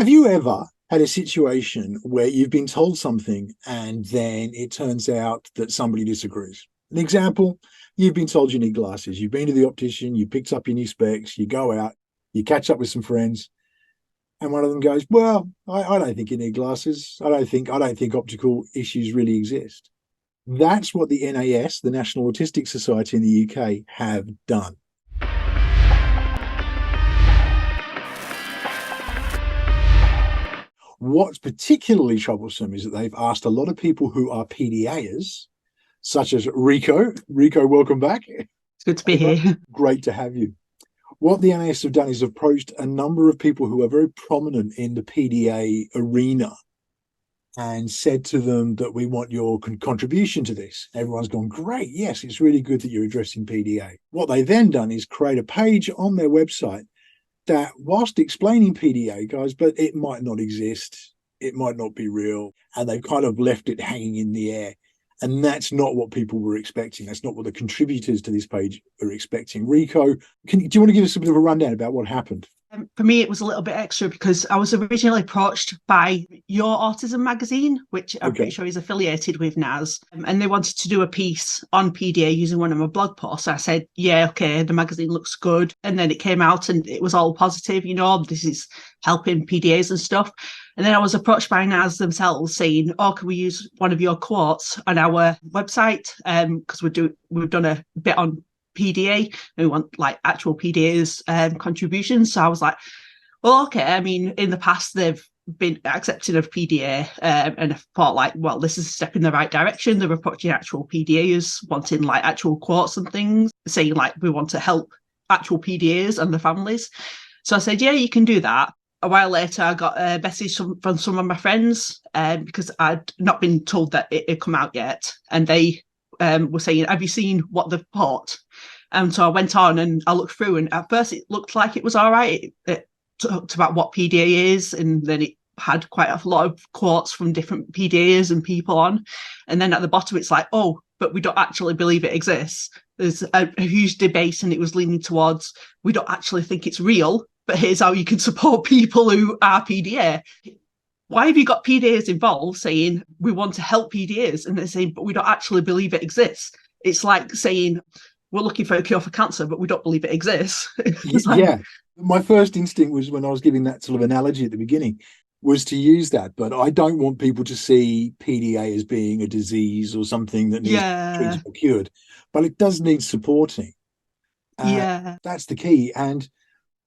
Have you ever had a situation where you've been told something and then it turns out that somebody disagrees? An example, you've been told you need glasses. You've been to the optician, you picked up your new specs, you go out, you catch up with some friends, and one of them goes, well, I don't think you need glasses. I don't think optical issues really exist. That's what the NAS, the National Autistic Society in the UK, have done. What's particularly troublesome is that they've asked a lot of people who are PDAers, such as Riko. Riko, welcome back. It's good to be here. Great to have you. What the NAS have done is approached a number of people who are very prominent in the PDA arena and said to them that we want your contribution to this. Everyone's gone, great, yes, it's really good that you're addressing PDA. What they've then done is create a page on their website that, whilst explaining PDA, guys, but it might not exist, it might not be real, and they've kind of left it hanging in the air. And that's not what people were expecting. That's not what the contributors to this page are expecting. Riko, do you want to give us a bit of a rundown about what happened? For me, it was a little bit extra because I was originally approached by Your Autism magazine, which I'm pretty sure is affiliated with NAS, and they wanted to do a piece on PDA using one of my blog posts. I said, yeah, okay, the magazine looks good. And then it came out and it was all positive, this is helping PDAs and stuff. And then I was approached by NAS themselves saying, oh, can we use one of your quotes on our website? Because we've done a bit on PDA and we want like actual PDAs contributions. So I was like, well, okay. I mean, in the past they've been accepting of PDA and I thought like, well, this is a step in the right direction. They're approaching actual PDAs, wanting like actual quotes and things, saying like we want to help actual PDAs and the families. So I said, yeah, you can do that. A while later, I got a message from some of my friends because I'd not been told that it had come out yet. And they were saying, have you seen what they've put? And so I went on and I looked through, and at first it looked like it was all right. It talked about what PDA is, and then it had quite a lot of quotes from different PDAs and people on. And then at the bottom, it's like, oh, but we don't actually believe it exists. There's a huge debate, and it was leaning towards, we don't actually think it's real, but here's how you can support people who are PDA. Why have you got PDAs involved saying we want to help PDAs? And they're saying, but we don't actually believe it exists. It's like saying, we're looking for a cure for cancer, but we don't believe it exists. Yeah. My first instinct was, when I was giving that sort of analogy at the beginning, was to use that. But I don't want people to see PDA as being a disease or something that needs to be treated or cured. But it does need supporting. That's the key. And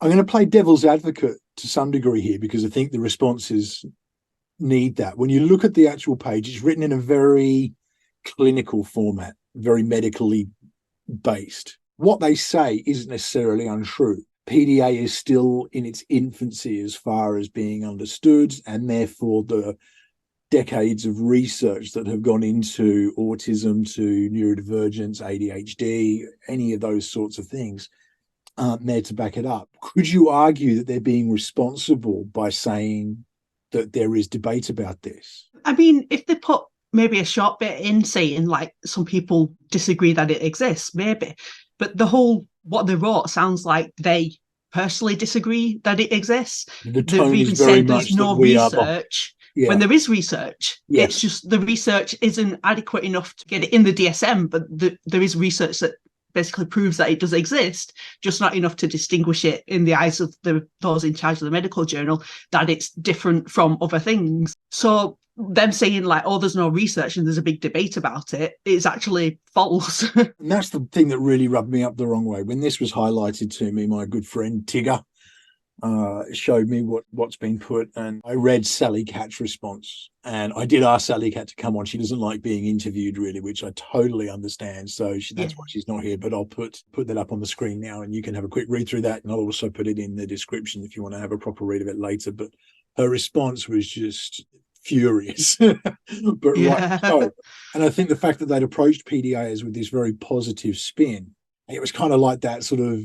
I'm going to play devil's advocate to some degree here, because I think the responses need that. When you look at the actual page, it's written in a very clinical format, very medically based. What they say isn't necessarily untrue. PDA is still in its infancy as far as being understood, and therefore the decades of research that have gone into autism, to neurodivergence, ADHD, any of those sorts of things aren't there to back it up. Could you argue that they're being responsible by saying that there is debate about this? I mean, if they put maybe a short bit in saying like some people disagree that it exists, maybe, but what they wrote sounds like they personally disagree that it exists. The tone is very much there's no research. When there is research, yes. It's just the research isn't adequate enough to get it in the DSM, but there is research that basically proves that it does exist, just not enough to distinguish it in the eyes of those in charge of the medical journal that it's different from other things. So them saying like, oh, there's no research and there's a big debate about it, is actually false. And that's the thing that really rubbed me up the wrong way. When this was highlighted to me, my good friend Tigger showed me what's been put, and I read Sally Cat's response, and I did ask Sally Cat to come on. She doesn't like being interviewed, really, which I totally understand, so that's why she's not here. But I'll put that up on the screen now, and you can have a quick read through that, and I'll also put it in the description if you want to have a proper read of it later. But her response was just furious. But right so, and I think the fact that they'd approached PDAers with this very positive spin, it was kind of like that sort of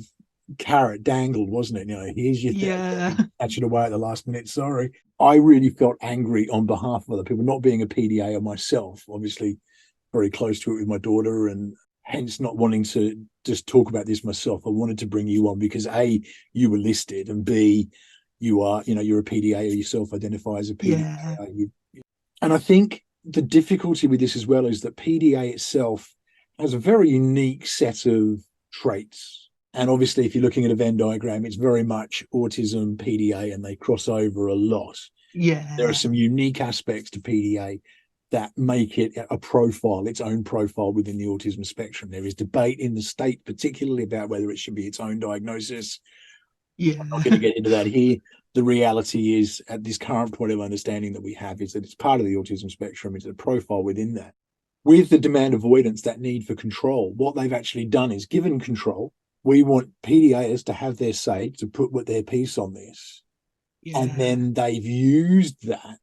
carrot dangled, wasn't it? Here's your thing, catch it away at the last minute. Sorry. I really felt angry on behalf of other people, not being a PDAer myself, obviously very close to it with my daughter, and hence not wanting to just talk about this myself. I wanted to bring you on because A, you were listed, and B, you're a PDA, or you self-identify as a PDA. Yeah. And I think the difficulty with this as well is that PDA itself has a very unique set of traits. And obviously, if you're looking at a Venn diagram, it's very much autism, PDA, and they cross over a lot. Yeah. There are some unique aspects to PDA that make it a profile, its own profile within the autism spectrum. There is debate in the state, particularly about whether it should be its own diagnosis. Yeah. I'm not going to get into that here. The reality is, at this current point of understanding that we have, is that it's part of the autism spectrum. It's a profile within that. With the demand avoidance, that need for control, what they've actually done is given control. We want PDAers to have their say, to put their piece on this. Yeah. And then they've used that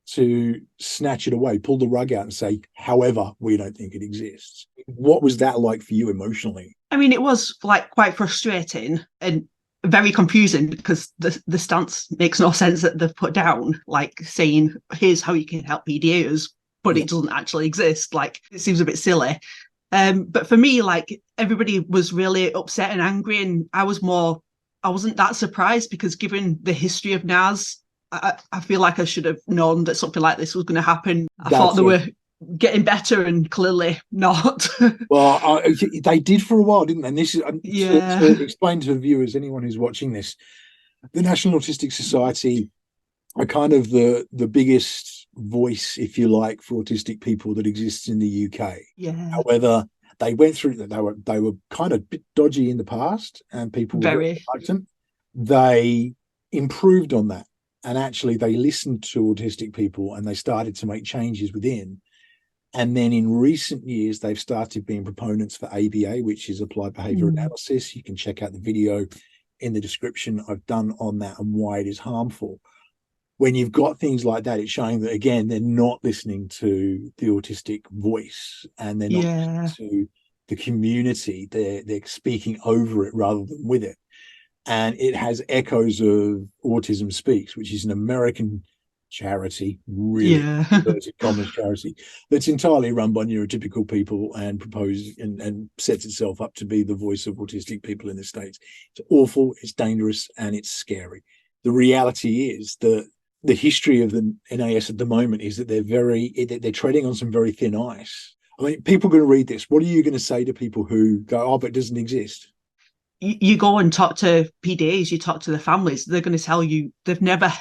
to snatch it away, pull the rug out and say, however, we don't think it exists. What was that like for you emotionally? I mean, it was like quite frustrating and very confusing, because the stance makes no sense that they've put down, like saying, here's how you can help PDAers, but it doesn't actually exist. Like, it seems a bit silly. But for me, like, everybody was really upset and angry, and I wasn't that surprised, because given the history of NAS, I feel like I should have known that something like this was going to happen. I thought they were getting better, and clearly not. Well, they did for a while, didn't they? And this is to explain to viewers, anyone who's watching this, the National Autistic Society are kind of the biggest voice, if you like, for autistic people that exists in the UK. Yeah. However, they went through that. They were kind of a bit dodgy in the past, and people were reluctant. They improved on that, and actually they listened to autistic people, and they started to make changes within. And then in recent years, they've started being proponents for ABA, which is applied behavioural analysis. You can check out the video in the description I've done on that and why it is harmful. When you've got things like that, it's showing that, again, they're not listening to the autistic voice, and they're not listening to the community. They're speaking over it rather than with it. And it has echoes of Autism Speaks, which is an American charity, really inverted commas charity, that's entirely run by neurotypical people and proposed and sets itself up to be the voice of autistic people in the States. It's awful, it's dangerous, and it's scary. The reality is that the history of the NAS at the moment is that they're treading on some very thin ice. I mean, people are going to read this. What are you going to say to people who go, oh, but it doesn't exist? You go and talk to PDAs, you talk to the families, they're going to tell you they've never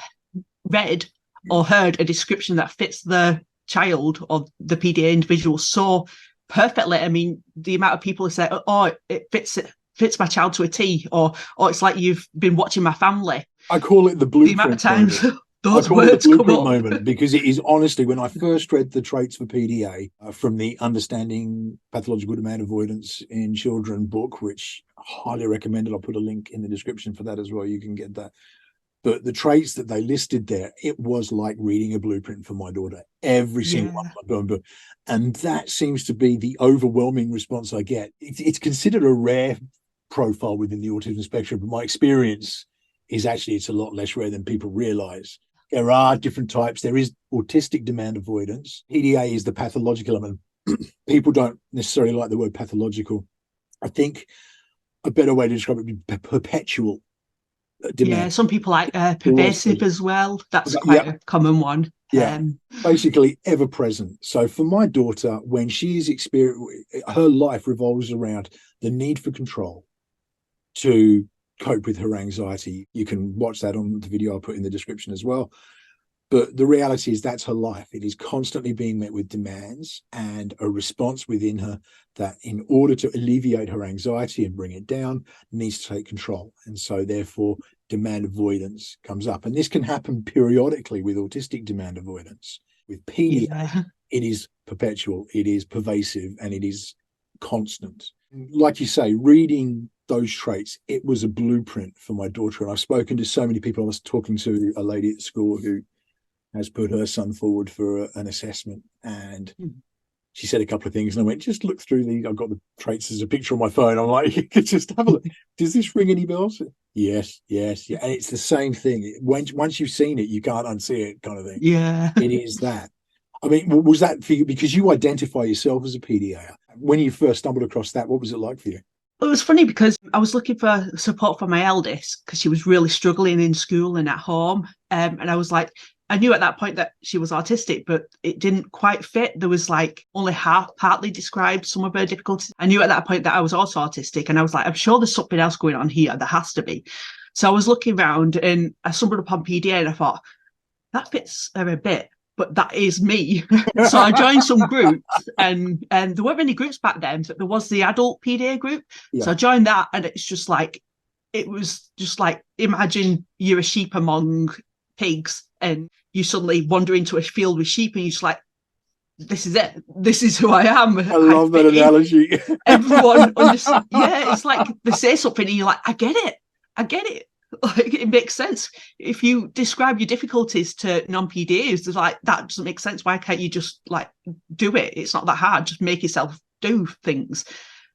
read or heard a description that fits the child or the PDA individual so perfectly. I mean, the amount of people who say, oh, it fits my child to a T, or it's like you've been watching my family. I call it the blueprint. The amount of times those words come up. Moment, because it is honestly, when I first read the traits for PDA from the Understanding Pathological Demand Avoidance in Children book, which I highly recommended, I'll put a link in the description for that as well. You can get that. But the traits that they listed there, it was like reading a blueprint for my daughter. Every single one. Boom, boom. And that seems to be the overwhelming response I get. It's considered a rare profile within the autism spectrum, but my experience is actually it's a lot less rare than people realize. There are different types. There is autistic demand avoidance. PDA is the pathological element. People don't necessarily like the word pathological. I think a better way to describe it would be perpetual demand. Yeah, some people like pervasive as well. That's quite a common one. Yeah, basically ever present. So for my daughter, when she's experiencing, her life revolves around the need for control to cope with her anxiety. You can watch that on the video I'll put in the description as well. But the reality is that's her life. It is constantly being met with demands and a response within her that, in order to alleviate her anxiety and bring it down, needs to take control. And so therefore demand avoidance comes up. And this can happen periodically with autistic demand avoidance. With PDA, it is perpetual, it is pervasive, and it is constant. Like you say, reading those traits, it was a blueprint for my daughter. And I've spoken to so many people. I was talking to a lady at school who has put her son forward for an assessment, and she said a couple of things, and I went, just look through these. I've got the traits as a picture on my phone. I'm like, you could just have a look. Does this ring any bells? Yes. And it's the same thing. Once you've seen it, you can't unsee it, kind of thing. Yeah. It is that. I mean, was that for you? Because you identify yourself as a PDA. When you first stumbled across that, what was it like for you? It was funny because I was looking for support for my eldest because she was really struggling in school and at home. And I was like, I knew at that point that she was autistic, but it didn't quite fit. There was like only partly described some of her difficulties. I knew at that point that I was also autistic, and I was like, I'm sure there's something else going on here. There has to be. So I was looking around and I stumbled upon PDA and I thought, that fits her a bit, but that is me. So I joined some groups, and there weren't many groups back then, but there was the adult PDA group. Yeah. So I joined that, and it was just like, imagine you're a sheep among pigs and you suddenly wander into a field with sheep and you're just like, this is it. This is who I am. I love that analogy. Everyone understands. Yeah, it's like they say something and you're like, I get it. Like, it makes sense. If you describe your difficulties to non-PDAs, there's like, that doesn't make sense. Why can't you just like do it? It's not that hard. Just make yourself do things.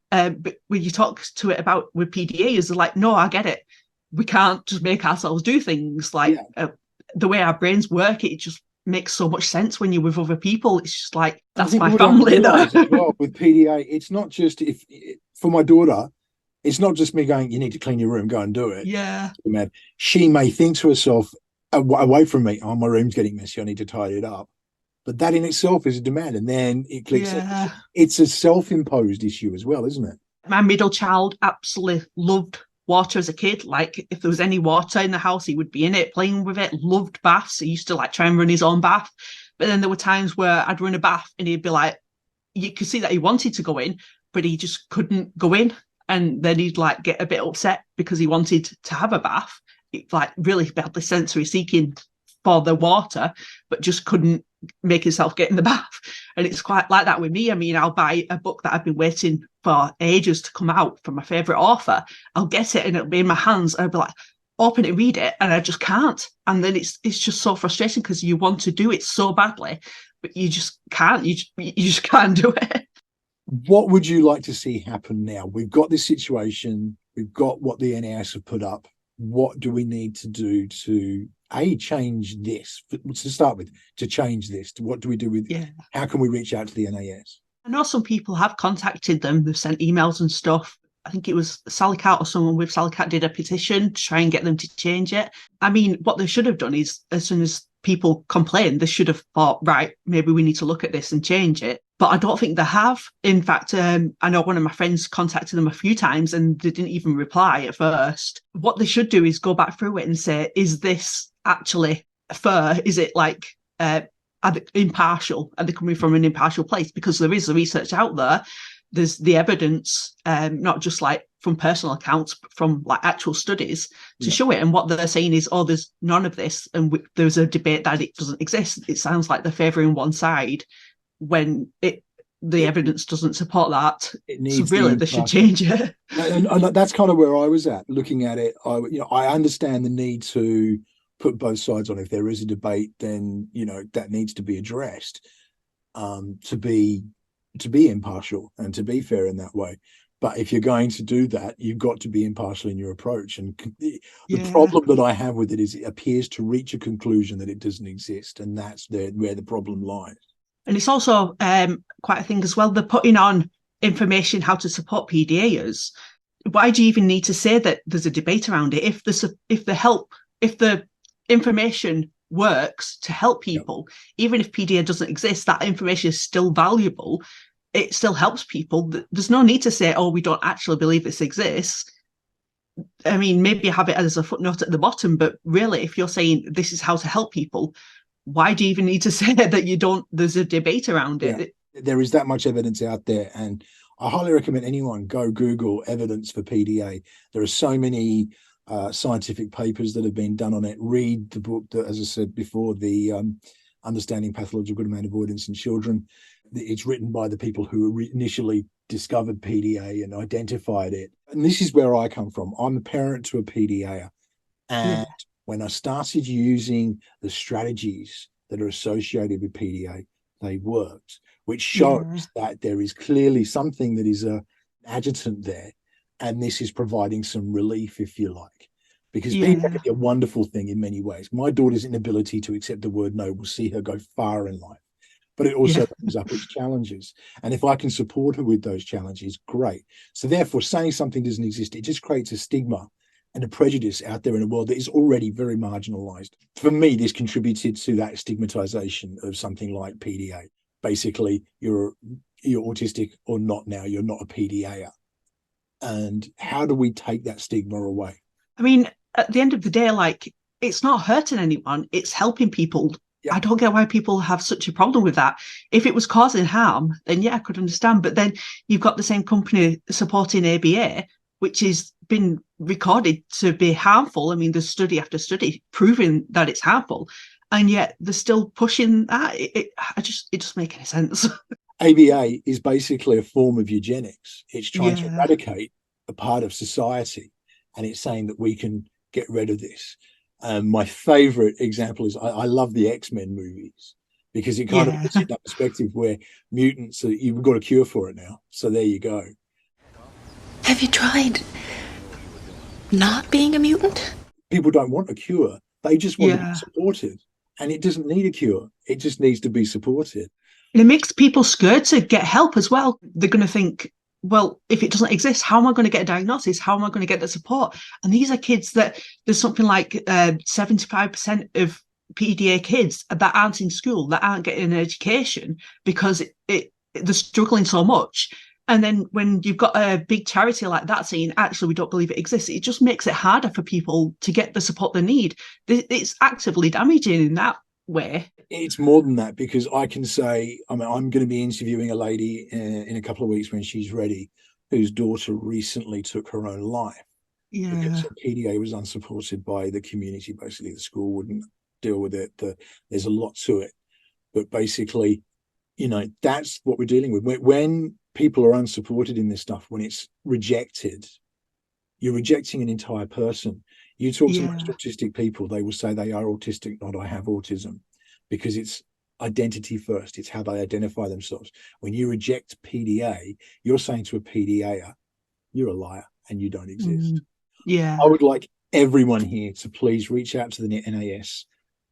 But when you talk to it about with PDAs, they're like, no, I get it. We can't just make ourselves do things. Like the way our brains work, it just makes so much sense when you're with other people. It's just like, that's my family. Well, with PDA, it's not just for my daughter, it's not just me going, you need to clean your room, go and do it. Yeah. She may think to herself, away from me, oh, my room's getting messy, I need to tidy it up. But that in itself is a demand. And then it clicks. Yeah. It's a self-imposed issue as well, isn't it? My middle child absolutely loved water as a kid. Like, if there was any water in the house, he would be in it, playing with it, loved baths. He used to like try and run his own bath. But then there were times where I'd run a bath and he'd be like, you could see that he wanted to go in, but he just couldn't go in. And then he'd like get a bit upset because he wanted to have a bath. It, like, really badly sensory seeking for the water, but just couldn't make himself get in the bath. And it's quite like that with me. I mean, I'll buy a book that I've been waiting for ages to come out from my favourite author. I'll get it and it'll be in my hands. And I'll be like, open it, read it, and I just can't. And then it's just so frustrating because you want to do it so badly, but you just can't. You just can't do it. What would you like to see happen now? We've got this situation. We've got what the NAS have put up. What do we need to do to change this? To start with, to change this. What do we do with? Yeah. How can we reach out to the NAS? I know some people have contacted them. They've sent emails and stuff. I think it was Sally Cat or someone with Sally Cat did a petition to try and get them to change it. I mean, what they should have done is, as soon as people complain, they should have thought, right, maybe we need to look at this and change it. But I don't think they have. In fact, I know one of my friends contacted them a few times and they didn't even reply at first. What they should do is go back through it and say, is this actually fair? Is it like are they impartial? Are they coming from an impartial place? Because there is the research out there. There's the evidence, not just like from personal accounts, but from like actual studies to show it. And what they're saying is, oh, there's none of this. And there's a debate that it doesn't exist. It sounds like they're favouring one side when the evidence doesn't support that. So really, they should change it. And that's kind of where I was at, looking at it. I understand the need to put both sides on. If there is a debate, then that needs to be addressed, to be impartial and to be fair in that way. But if you're going to do that, you've got to be impartial in your approach. And the problem that I have with it is it appears to reach a conclusion that it doesn't exist, and that's where the problem lies. And it's also quite a thing as well. They're putting on information how to support PDAers. Why do you even need to say that there's a debate around it? If the information works to help people, even if PDA doesn't exist, that information is still valuable. It still helps people. There's no need to say, oh, we don't actually believe this exists. I mean, maybe have it as a footnote at the bottom, but really, if you're saying this is how to help people, why do you even need to say that there's a debate around it? There is that much evidence out there, and I highly recommend anyone go Google evidence for PDA. There are so many scientific papers that have been done on it. Read the book that, as I said before, the Understanding Pathological Demand Avoidance in Children. It's written by the people who initially discovered PDA and identified it. And this is where I come from. I'm a parent to a PDAer. And when I started using the strategies that are associated with PDA, they worked, which shows that there is clearly something that is an adjutant there. And this is providing some relief, if you like, because PDA can be a wonderful thing in many ways. My daughter's inability to accept the word no will see her go far in life. but it also brings up its challenges. And if I can support her with those challenges, great. So therefore, saying something doesn't exist, it just creates a stigma and a prejudice out there in a world that is already very marginalized. For me, this contributed to that stigmatization of something like PDA. Basically, you're autistic or not now, you're not a PDAer. And how do we take that stigma away? I mean, at the end of the day, like, it's not hurting anyone, it's helping people. I don't get why people have such a problem with that. If it was causing harm, then yeah, I could understand. But then you've got the same company supporting ABA, which has been recorded to be harmful. I mean, there's study after study proving that it's harmful, and yet they're still pushing that. It doesn't make any sense. ABA is basically a form of eugenics. It's trying to eradicate a part of society, and it's saying that we can get rid of this. My favorite example is I love the X-Men movies, because it kind of puts it in that perspective where mutants, you've got a cure for it now. So there you go. Have you tried not being a mutant? People don't want a cure. They just want to be supported. And it doesn't need a cure. It just needs to be supported. And it makes people scared to get help as well. They're going to think, well, if it doesn't exist, how am I going to get a diagnosis? How am I going to get the support? And these are kids that there's something like 75% of PDA kids that aren't in school, that aren't getting an education because they're struggling so much. And then when you've got a big charity like that saying, actually, we don't believe it exists, it just makes it harder for people to get the support they need. It's actively damaging in that way. It's more than that, because I can say, I mean, I'm going to be interviewing a lady in a couple of weeks when she's ready, whose daughter recently took her own life. Because her PDA was unsupported by the community. Basically, the school wouldn't deal with it. There's a lot to it. But basically, you know, that's what we're dealing with. When people are unsupported in this stuff, when it's rejected, you're rejecting an entire person. You talk to most autistic people, they will say they are autistic, not I have autism, because it's identity first. It's how they identify themselves. When you reject PDA, you're saying to a PDAer, you're a liar and you don't exist. I would like everyone here to please reach out to the NAS,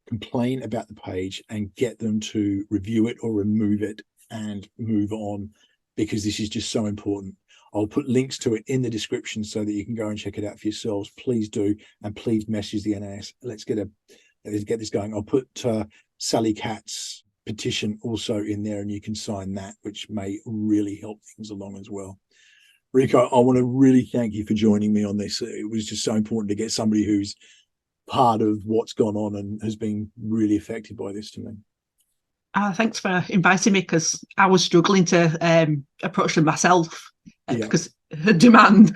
complain about the page, and get them to review it or remove it and move on, because this is just so important. I'll put links to it in the description so that you can go and check it out for yourselves. Please do, and please message the NAS. Let's get this going. I'll put Sally Catt's petition also in there, and you can sign that, which may really help things along as well. Riko, I want to really thank you for joining me on this. It was just so important to get somebody who's part of what's gone on and has been really affected by this to me. Thanks for inviting me, because I was struggling to approach them myself because of demand,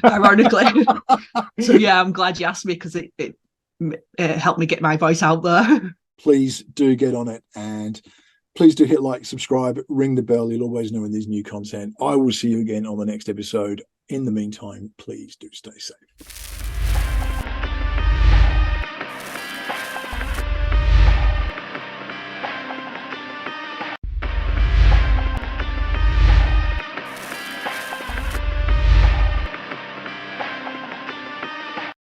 ironically. So yeah, I'm glad you asked me, because it helped me get my voice out there. Please do get on it, and please do hit like, subscribe, ring the bell. You'll always know when there's new content. I will see you again on the next episode. In the meantime, please do stay safe.